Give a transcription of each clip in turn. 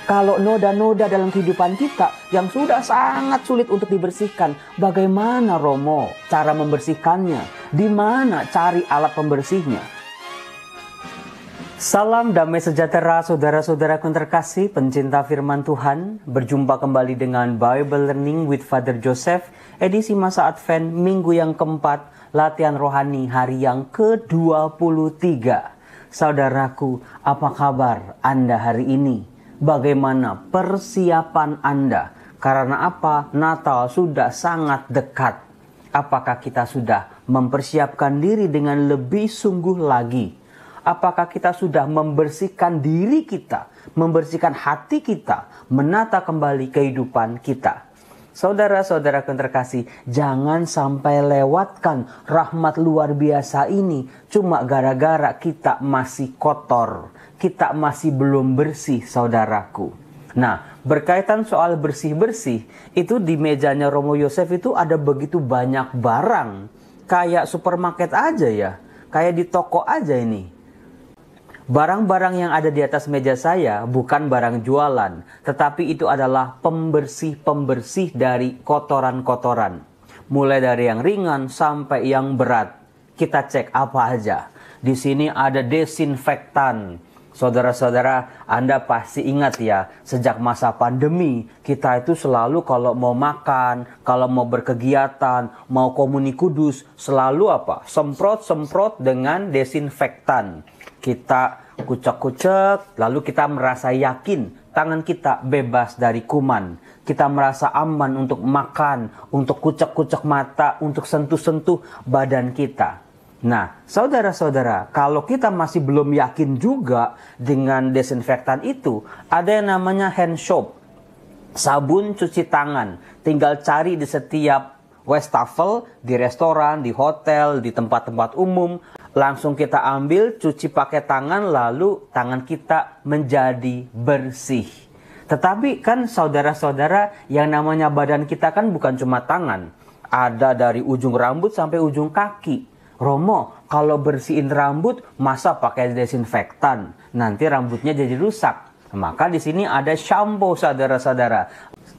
Kalau noda-noda dalam kehidupan kita yang sudah sangat sulit untuk dibersihkan, bagaimana Romo cara membersihkannya? Di mana cari alat pembersihnya? Salam damai sejahtera saudara-saudaraku yang terkasih, pencinta firman Tuhan. Berjumpa kembali dengan Bible Learning with Father Joseph, edisi masa Advent minggu yang keempat, latihan rohani hari yang ke-23. Saudaraku, apa kabar Anda hari ini? Bagaimana persiapan Anda? Karena apa? Natal sudah sangat dekat. Apakah kita sudah mempersiapkan diri dengan lebih sungguh lagi? Apakah kita sudah membersihkan diri kita, membersihkan hati kita, menata kembali kehidupan kita? Saudara-saudara yang terkasih, jangan sampai lewatkan rahmat luar biasa ini cuma gara-gara kita masih kotor. Kita masih belum bersih, saudaraku. Nah, berkaitan soal bersih-bersih, itu di mejanya Romo Yosef itu ada begitu banyak barang. Kayak supermarket aja ya, kayak di toko aja ini. Barang-barang yang ada di atas meja saya bukan barang jualan, tetapi itu adalah pembersih-pembersih dari kotoran-kotoran. Mulai dari yang ringan sampai yang berat. Kita cek apa aja. Di sini ada desinfektan. Saudara-saudara, Anda pasti ingat ya, sejak masa pandemi, kita itu selalu kalau mau makan, kalau mau berkegiatan, mau komuni kudus, selalu apa? Semprot-semprot dengan desinfektan. Kita kucek-kucek, lalu kita merasa yakin tangan kita bebas dari kuman. Kita merasa aman untuk makan, untuk kucek-kucek mata, untuk sentuh-sentuh badan kita. Nah, saudara-saudara, kalau kita masih belum yakin juga dengan desinfektan itu, ada yang namanya hand soap, sabun cuci tangan. Tinggal cari di setiap wastafel, di restoran, di hotel, di tempat-tempat umum. Langsung kita ambil, cuci pakai tangan, lalu tangan kita menjadi bersih. Tetapi kan saudara-saudara, yang namanya badan kita kan bukan cuma tangan. Ada dari ujung rambut sampai ujung kaki. Romo, kalau bersihin rambut, masa pakai desinfektan? Nanti rambutnya jadi rusak. Maka di sini ada shampoo, saudara-saudara.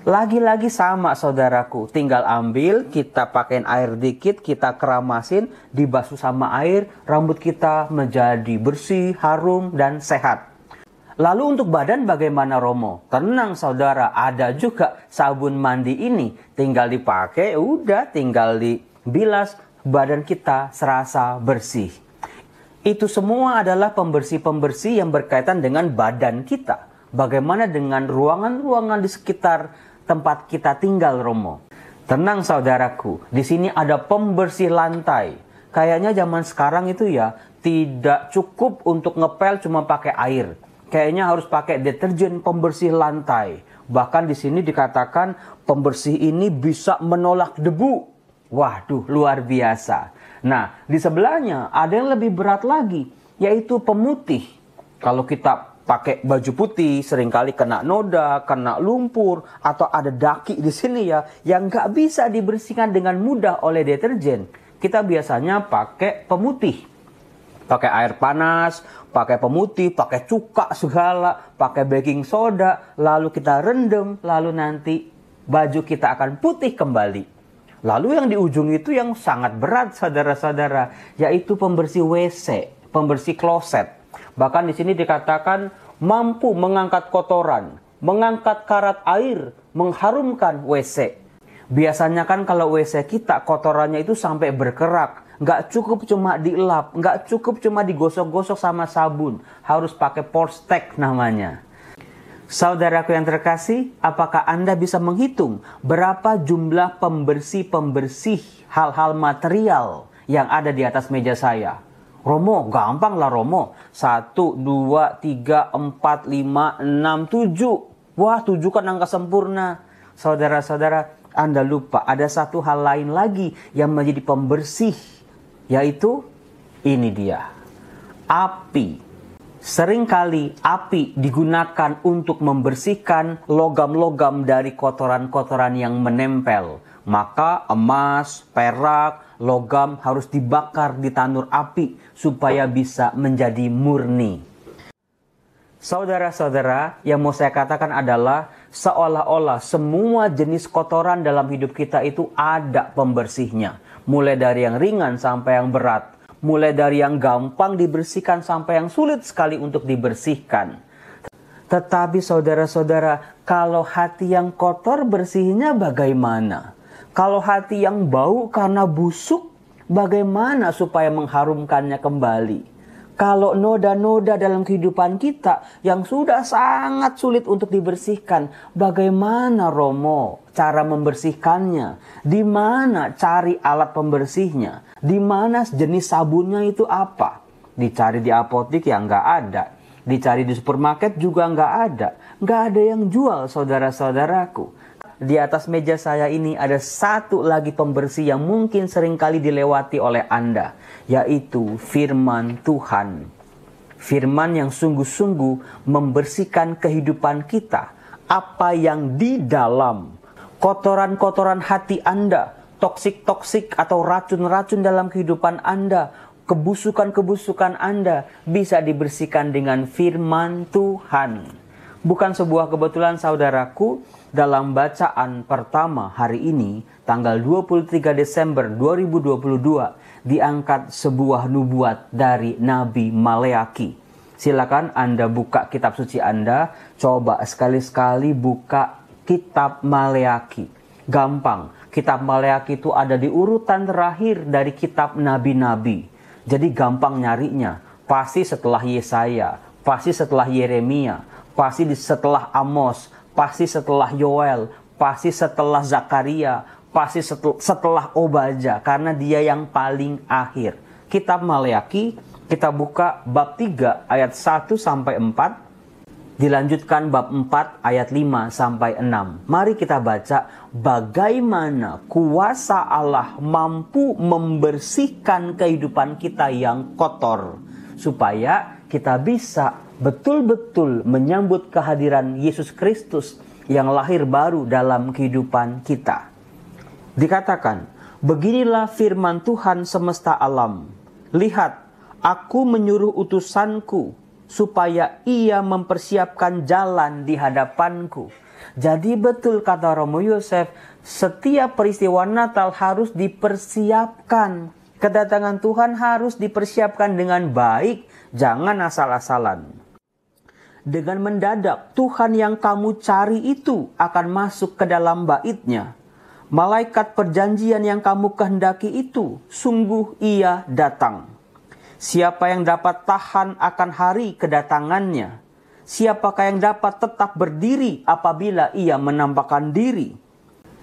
Lagi-lagi sama, saudaraku. Tinggal ambil, kita pakein air dikit, kita keramasin, dibasuh sama air, rambut kita menjadi bersih, harum, dan sehat. Lalu untuk badan bagaimana, Romo? Tenang, saudara. Ada juga sabun mandi ini. Tinggal dipakai, udah tinggal dibilas, badan kita serasa bersih. Itu semua adalah pembersih-pembersih yang berkaitan dengan badan kita. Bagaimana dengan ruangan-ruangan di sekitar tempat kita tinggal, Romo? Tenang, saudaraku. Di sini ada pembersih lantai. Kayaknya zaman sekarang itu ya tidak cukup untuk ngepel cuma pakai air. Kayaknya harus pakai deterjen pembersih lantai. Bahkan di sini dikatakan pembersih ini bisa menolak debu. Waduh, luar biasa. Nah, di sebelahnya ada yang lebih berat lagi, yaitu pemutih. Kalau kita pakai baju putih, seringkali kena noda, kena lumpur, atau ada daki di sini ya, yang nggak bisa dibersihkan dengan mudah oleh deterjen. Kita biasanya pakai pemutih. Pakai air panas, pakai pemutih, pakai cuka segala, pakai baking soda, lalu kita rendam, lalu nanti baju kita akan putih kembali. Lalu yang di ujung itu yang sangat berat, saudara-saudara, yaitu pembersih WC, pembersih kloset. Bahkan di sini dikatakan mampu mengangkat kotoran, mengangkat karat air, mengharumkan WC. Biasanya kan kalau WC kita kotorannya itu sampai berkerak. Nggak cukup cuma dielap, nggak cukup cuma digosok-gosok sama sabun. Harus pakai Porsteak namanya. Saudaraku yang terkasih, apakah Anda bisa menghitung berapa jumlah pembersih-pembersih hal-hal material yang ada di atas meja saya? Romo, gampang lah Romo. 1, 2, 3, 4, 5, 6, 7. Wah, 7 kan angka sempurna. Saudara-saudara, Anda lupa ada satu hal lain lagi yang menjadi pembersih. Yaitu, ini dia. Api. Seringkali api digunakan untuk membersihkan logam-logam dari kotoran-kotoran yang menempel. Maka emas, perak, logam harus dibakar di tanur api supaya bisa menjadi murni. Saudara-saudara, yang mau saya katakan adalah seolah-olah semua jenis kotoran dalam hidup kita itu ada pembersihnya. Mulai dari yang ringan sampai yang berat. Mulai dari yang gampang dibersihkan sampai yang sulit sekali untuk dibersihkan. Tetapi saudara-saudara, kalau hati yang kotor bersihnya bagaimana? Kalau hati yang bau karena busuk, bagaimana supaya mengharumkannya kembali? Kalau noda-noda dalam kehidupan kita yang sudah sangat sulit untuk dibersihkan, bagaimana Romo cara membersihkannya? Di mana cari alat pembersihnya? Di mana jenis sabunnya itu apa? Dicari di apotik ya nggak ada. Dicari di supermarket juga nggak ada. Nggak ada yang jual, saudara-saudaraku. Di atas meja saya ini ada satu lagi pembersih yang mungkin seringkali dilewati oleh Anda, yaitu firman Tuhan. Firman yang sungguh-sungguh membersihkan kehidupan kita. Apa yang di dalam kotoran-kotoran hati Anda, toksik-toksik atau racun-racun dalam kehidupan Anda, kebusukan-kebusukan Anda bisa dibersihkan dengan firman Tuhan. Bukan sebuah kebetulan saudaraku, dalam bacaan pertama hari ini, tanggal 23 Desember 2022, diangkat sebuah nubuat dari Nabi Maleaki. Silakan Anda buka kitab suci Anda, coba sekali-sekali buka kitab Maleaki. Gampang, kitab Maleaki itu ada di urutan terakhir dari kitab nabi-nabi. Jadi gampang nyarinya, pasti setelah Yesaya, pasti setelah Yeremia, pasti setelah Amos, pasti setelah Yoel, pasti setelah Zakaria, pasti setelah Obadja, karena dia yang paling akhir. Kitab Maleaki, kita buka bab 3 ayat 1 sampai 4, dilanjutkan bab 4 ayat 5 sampai 6. Mari kita baca bagaimana kuasa Allah mampu membersihkan kehidupan kita yang kotor, supaya kita bisa betul-betul menyambut kehadiran Yesus Kristus yang lahir baru dalam kehidupan kita. Dikatakan, beginilah firman Tuhan semesta alam. Lihat, aku menyuruh utusanku supaya ia mempersiapkan jalan di hadapanku. Jadi betul kata Romo Yosef, setiap peristiwa Natal harus dipersiapkan. Kedatangan Tuhan harus dipersiapkan dengan baik, jangan asal-asalan. Dengan mendadak Tuhan yang kamu cari itu akan masuk ke dalam bait-Nya. Malaikat perjanjian yang kamu kehendaki itu, sungguh ia datang. Siapa yang dapat tahan akan hari kedatangannya? Siapakah yang dapat tetap berdiri apabila ia menampakkan diri?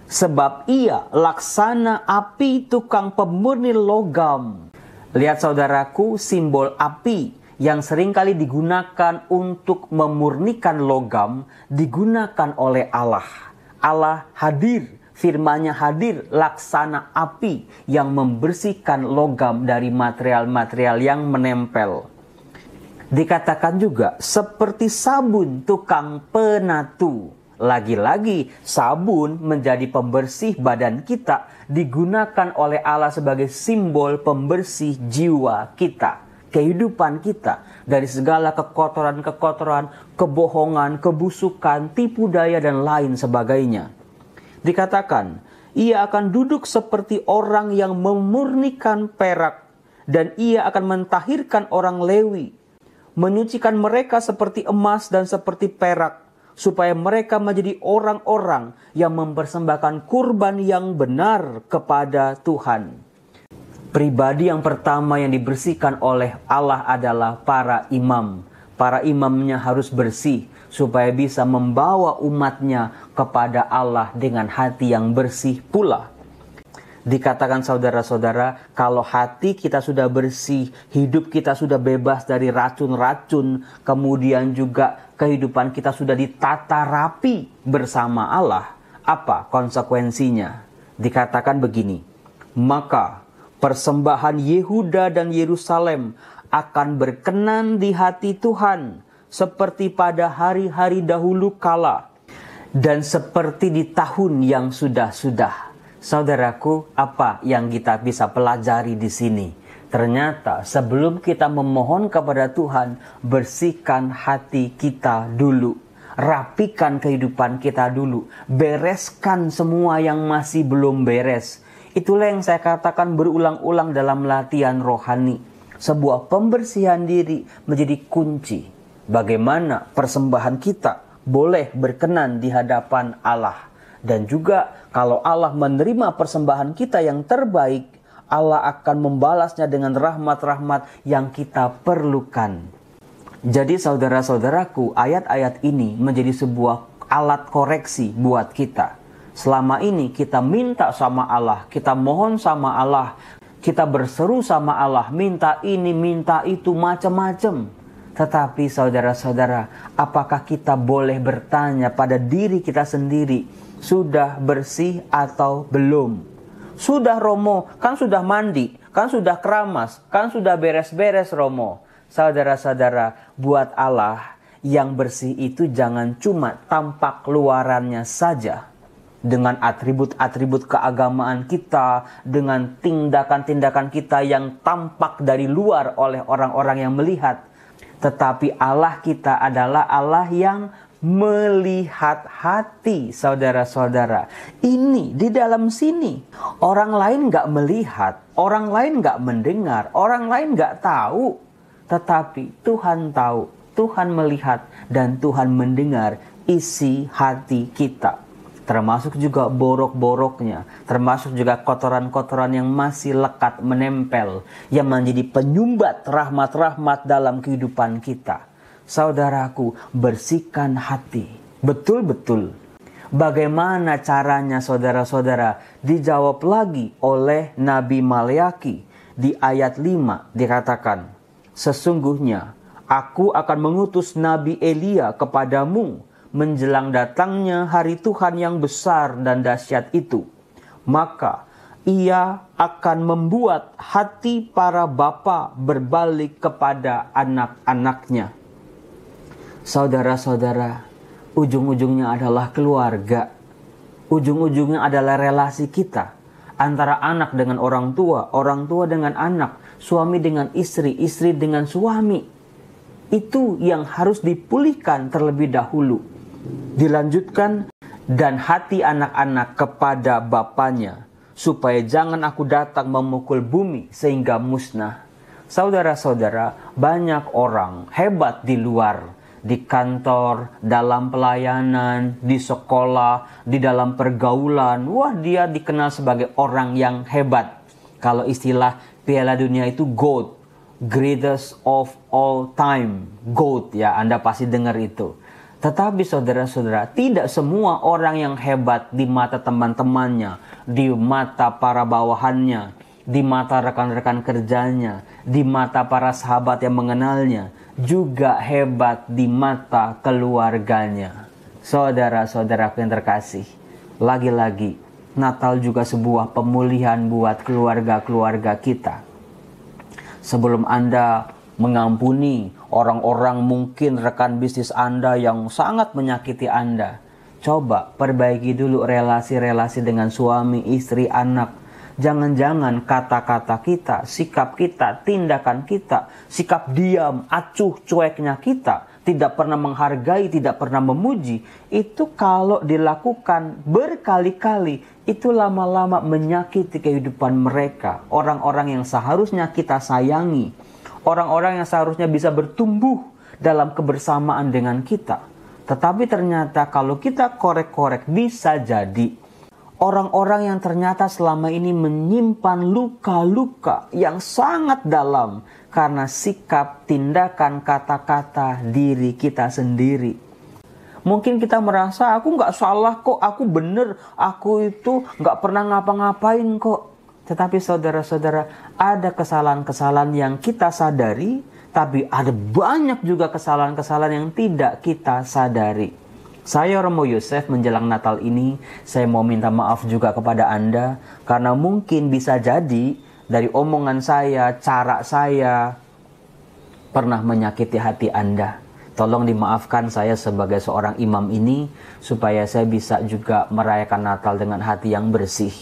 Sebab ia laksana api tukang pemurni logam. Lihat saudaraku, simbol api yang seringkali digunakan untuk memurnikan logam, digunakan oleh Allah. Allah hadir, firman-Nya hadir, laksana api yang membersihkan logam dari material-material yang menempel. Dikatakan juga seperti sabun tukang penatu. Lagi-lagi sabun menjadi pembersih badan kita, digunakan oleh Allah sebagai simbol pembersih jiwa kita. Kehidupan kita dari segala kekotoran-kekotoran, kebohongan, kebusukan, tipu daya dan lain sebagainya. Dikatakan, ia akan duduk seperti orang yang memurnikan perak dan ia akan mentahirkan orang Lewi, menyucikan mereka seperti emas dan seperti perak, supaya mereka menjadi orang-orang yang mempersembahkan kurban yang benar kepada Tuhan. Pribadi yang pertama yang dibersihkan oleh Allah adalah para imam. Para imamnya harus bersih supaya bisa membawa umatnya kepada Allah dengan hati yang bersih pula. Dikatakan saudara-saudara, kalau hati kita sudah bersih, hidup kita sudah bebas dari racun-racun, kemudian juga kehidupan kita sudah ditata rapi bersama Allah, apa konsekuensinya? Dikatakan begini, maka persembahan Yehuda dan Yerusalem akan berkenan di hati Tuhan seperti pada hari-hari dahulu kala dan seperti di tahun yang sudah-sudah. Saudaraku, apa yang kita bisa pelajari di sini? Ternyata sebelum kita memohon kepada Tuhan, bersihkan hati kita dulu. Rapikan kehidupan kita dulu. Bereskan semua yang masih belum beres. Itulah yang saya katakan berulang-ulang dalam latihan rohani. Sebuah pembersihan diri menjadi kunci bagaimana persembahan kita boleh berkenan di hadapan Allah. Dan juga kalau Allah menerima persembahan kita yang terbaik, Allah akan membalasnya dengan rahmat-rahmat yang kita perlukan. Jadi saudara-saudaraku, ayat-ayat ini menjadi sebuah alat koreksi buat kita. Selama ini kita minta sama Allah, kita mohon sama Allah, kita berseru sama Allah, minta ini, minta itu, macam-macam. Tetapi saudara-saudara, apakah kita boleh bertanya pada diri kita sendiri, sudah bersih atau belum? Sudah Romo, kan sudah mandi, kan sudah keramas, kan sudah beres-beres Romo. Saudara-saudara, buat Allah yang bersih itu jangan cuma tampak luarannya saja. Dengan atribut-atribut keagamaan kita, dengan tindakan-tindakan kita yang tampak dari luar oleh orang-orang yang melihat. Tetapi Allah kita adalah Allah yang melihat hati, saudara-saudara. Ini di dalam sini. Orang lain gak melihat, orang lain gak mendengar, orang lain gak tahu. Tetapi Tuhan tahu, Tuhan melihat, dan Tuhan mendengar isi hati kita. Termasuk juga borok-boroknya, termasuk juga kotoran-kotoran yang masih lekat menempel, yang menjadi penyumbat rahmat-rahmat dalam kehidupan kita. Saudaraku, bersihkan hati. Betul-betul. Bagaimana caranya saudara-saudara? Dijawab lagi oleh Nabi Maleaki. Di ayat 5 dikatakan, sesungguhnya aku akan mengutus Nabi Elia kepadamu menjelang datangnya hari Tuhan yang besar dan dahsyat itu. Maka ia akan membuat hati para bapa berbalik kepada anak-anaknya. Saudara-saudara, ujung-ujungnya adalah keluarga. Ujung-ujungnya adalah relasi kita. Antara anak dengan orang tua dengan anak, suami dengan istri, istri dengan suami. Itu yang harus dipulihkan terlebih dahulu. Dilanjutkan, dan hati anak-anak kepada bapanya, supaya jangan aku datang memukul bumi sehingga musnah. Saudara-saudara, banyak orang hebat di luar. Di kantor, dalam pelayanan, di sekolah, di dalam pergaulan. Wah, dia dikenal sebagai orang yang hebat. Kalau istilah Piala Dunia itu GOAT, greatest of all time. GOAT ya, Anda pasti dengar itu. Tetapi saudara-saudara, tidak semua orang yang hebat di mata teman-temannya, di mata para bawahannya, di mata rekan-rekan kerjanya, di mata para sahabat yang mengenalnya, juga hebat di mata keluarganya. Saudara-saudaraku yang terkasih, lagi-lagi Natal juga sebuah pemulihan buat keluarga-keluarga kita. Sebelum Anda mengampuni orang-orang, mungkin rekan bisnis Anda yang sangat menyakiti Anda, coba perbaiki dulu relasi-relasi dengan suami, istri, anak. Jangan-jangan kata-kata kita, sikap kita, tindakan kita, sikap diam, acuh, cueknya kita, tidak pernah menghargai, tidak pernah memuji, itu kalau dilakukan berkali-kali, itu lama-lama menyakiti kehidupan mereka. Orang-orang yang seharusnya kita sayangi, orang-orang yang seharusnya bisa bertumbuh dalam kebersamaan dengan kita. Tetapi ternyata kalau kita korek-korek, bisa jadi orang-orang yang ternyata selama ini menyimpan luka-luka yang sangat dalam karena sikap, tindakan, kata-kata diri kita sendiri. Mungkin kita merasa aku nggak salah kok, aku bener, aku itu nggak pernah ngapa-ngapain kok. Tetapi saudara-saudara, ada kesalahan-kesalahan yang kita sadari, tapi ada banyak juga kesalahan-kesalahan yang tidak kita sadari. Saya Romo Yosef menjelang Natal ini, saya mau minta maaf juga kepada Anda, karena mungkin bisa jadi dari omongan saya, cara saya, pernah menyakiti hati Anda. Tolong dimaafkan saya sebagai seorang imam ini, supaya saya bisa juga merayakan Natal dengan hati yang bersih.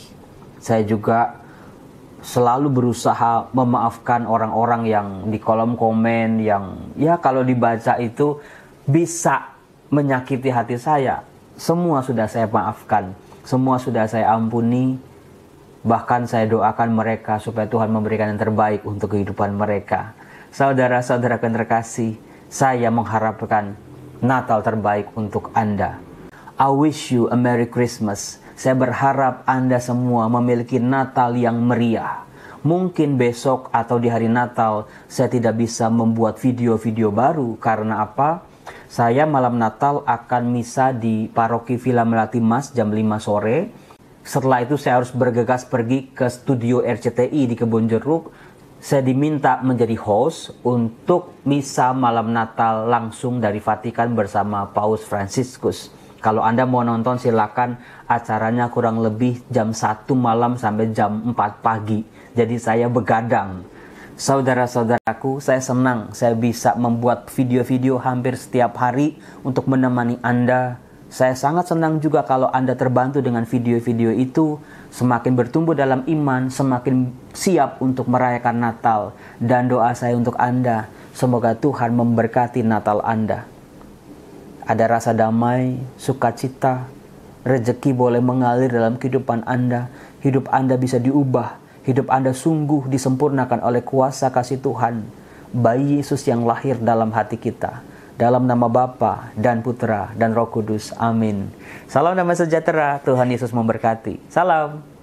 Saya juga selalu berusaha memaafkan orang-orang yang di kolom komen yang ya kalau dibaca itu bisa menyakiti hati saya. Semua sudah saya maafkan, semua sudah saya ampuni. Bahkan saya doakan mereka supaya Tuhan memberikan yang terbaik untuk kehidupan mereka. Saudara-saudara yang terkasih, saya mengharapkan Natal terbaik untuk Anda. I wish you a Merry Christmas. Saya berharap Anda semua memiliki Natal yang meriah. Mungkin besok atau di hari Natal saya tidak bisa membuat video-video baru. Karena apa? Saya malam Natal akan misa di Paroki Villa Melati Mas jam 5 sore. Setelah itu saya harus bergegas pergi ke studio RCTI di Kebonjeruk. Saya diminta menjadi host untuk misa malam Natal langsung dari Vatikan bersama Paus Fransiskus. Kalau Anda mau nonton silakan, acaranya kurang lebih jam 1 malam sampai jam 4 pagi. Jadi saya begadang. Saudara-saudaraku, saya senang saya bisa membuat video-video hampir setiap hari untuk menemani Anda. Saya sangat senang juga kalau Anda terbantu dengan video-video itu. Semakin bertumbuh dalam iman, semakin siap untuk merayakan Natal. Dan doa saya untuk Anda, semoga Tuhan memberkati Natal Anda. Ada rasa damai, sukacita, rezeki boleh mengalir dalam kehidupan Anda. Hidup Anda bisa diubah. Hidup Anda sungguh disempurnakan oleh kuasa kasih Tuhan. Bayi Yesus yang lahir dalam hati kita. Dalam nama Bapa dan Putra dan Roh Kudus. Amin. Salam damai sejahtera. Tuhan Yesus memberkati. Salam.